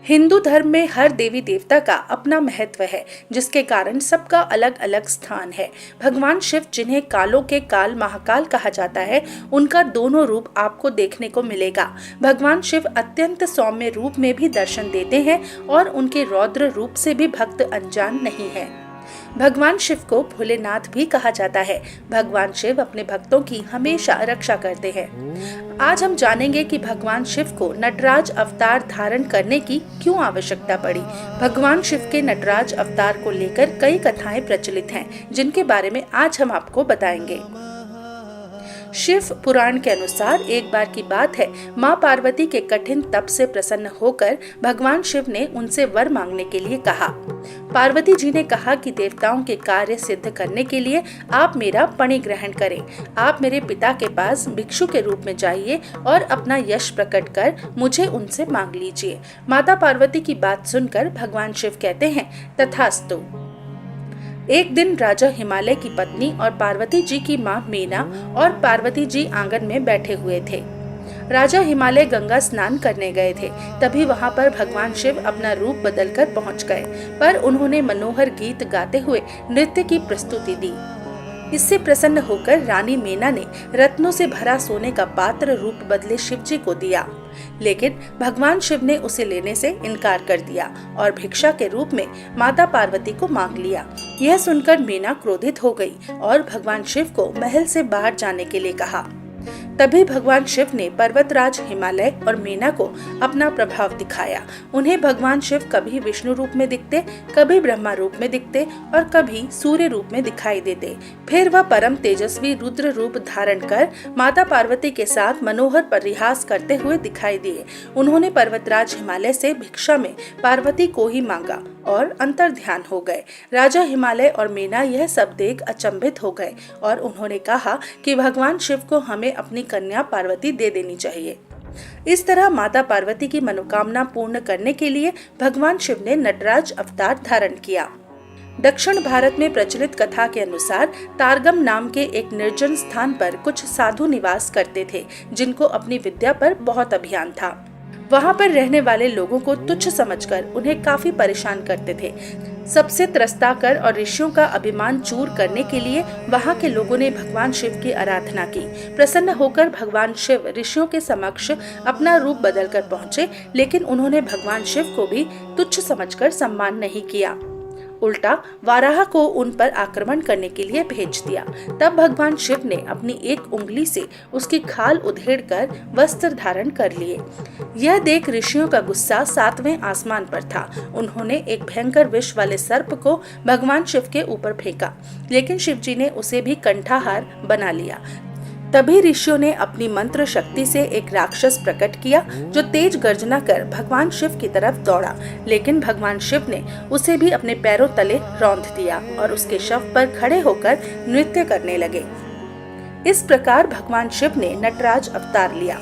हिंदू धर्म में हर देवी देवता का अपना महत्व है, जिसके कारण सबका अलग अलग स्थान है। भगवान शिव, जिन्हें कालों के काल महाकाल कहा जाता है, उनका दोनों रूप आपको देखने को मिलेगा। भगवान शिव अत्यंत सौम्य रूप में भी दर्शन देते हैं और उनके रौद्र रूप से भी भक्त अनजान नहीं है। भगवान शिव को भोलेनाथ भी कहा जाता है। भगवान शिव अपने भक्तों की हमेशा रक्षा करते हैं। आज हम जानेंगे कि भगवान शिव को नटराज अवतार धारण करने की क्यों आवश्यकता पड़ी। भगवान शिव के नटराज अवतार को लेकर कई कथाएं प्रचलित हैं, जिनके बारे में आज हम आपको बताएंगे। शिव पुराण के अनुसार एक बार की बात है, माँ पार्वती के कठिन तप से प्रसन्न होकर भगवान शिव ने उनसे वर मांगने के लिए कहा। पार्वती जी ने कहा कि देवताओं के कार्य सिद्ध करने के लिए आप मेरा पणि ग्रहण करें। आप मेरे पिता के पास भिक्षु के रूप में जाइए और अपना यश प्रकट कर मुझे उनसे मांग लीजिए। माता पार्वती की बात सुनकर भगवान शिव कहते हैं, तथास्तु। एक दिन राजा हिमालय की पत्नी और पार्वती जी की मां मीना और पार्वती जी आंगन में बैठे हुए थे। राजा हिमालय गंगा स्नान करने गए थे। तभी वहां पर भगवान शिव अपना रूप बदलकर पहुंच गए, पर उन्होंने मनोहर गीत गाते हुए नृत्य की प्रस्तुति दी। इससे प्रसन्न होकर रानी मीना ने रत्नों से भरा सोने का पात्र रूप बदले शिव जी को दिया, लेकिन भगवान शिव ने उसे लेने से इनकार कर दिया और भिक्षा के रूप में माता पार्वती को मांग लिया। यह सुनकर मीना क्रोधित हो गई और भगवान शिव को महल से बाहर जाने के लिए कहा। तभी भगवान शिव ने पर्वतराज हिमालय और मीना को अपना प्रभाव दिखाया। उन्हें भगवान शिव कभी विष्णु रूप में दिखते, कभी ब्रह्मा रूप में दिखते और कभी सूर्य रूप में दिखाई देते। फिर वह परम तेजस्वी रुद्र रूप धारण कर माता पार्वती के साथ मनोहर परिहास करते हुए दिखाई दिए। उन्होंने पर्वतराज हिमालय से भिक्षा में पार्वती को ही मांगा और अंतर ध्यान हो गए। राजा हिमालय और मीना यह सब देख अचंभित हो गए और उन्होंने कहा कि भगवान शिव को हमें अपनी कन्या पार्वती दे देनी चाहिए। इस तरह माता पार्वती की मनोकामना पूर्ण करने के लिए भगवान शिव ने नटराज अवतार धारण किया। दक्षिण भारत में प्रचलित कथा के अनुसार तारगम नाम के एक निर्जन स्थान पर कुछ साधु निवास करते थे, जिनको अपनी विद्या पर बहुत अभिमान था। वहां पर रहने वाले लोगों को तुच्छ समझकर उन्हें काफी परेशान करते थे। सबसे त्रस्ता कर और ऋषियों का अभिमान चूर करने के लिए वहां के लोगों ने भगवान शिव की आराधना की। प्रसन्न होकर भगवान शिव ऋषियों के समक्ष अपना रूप बदलकर पहुंचे, लेकिन उन्होंने भगवान शिव को भी तुच्छ समझकर सम्मान नहीं किया। उल्टा वाराह को उन पर आक्रमण करने के लिए भेज दिया। तब भगवान शिव ने अपनी एक उंगली से उसकी खाल उधेड़कर वस्त्र धारण कर लिए। यह देख ऋषियों का गुस्सा 7वें आसमान पर था। उन्होंने एक भयंकर विष वाले सर्प को भगवान शिव के ऊपर फेंका, लेकिन शिव जी ने उसे भी कंठाहार बना लिया। तभी ऋषियों ने अपनी मंत्र शक्ति से एक राक्षस प्रकट किया, जो तेज गर्जना कर भगवान शिव की तरफ दौड़ा, लेकिन भगवान शिव ने उसे भी अपने पैरों तले रौंद दिया और उसके शव पर खड़े होकर नृत्य करने लगे। इस प्रकार भगवान शिव ने नटराज अवतार लिया।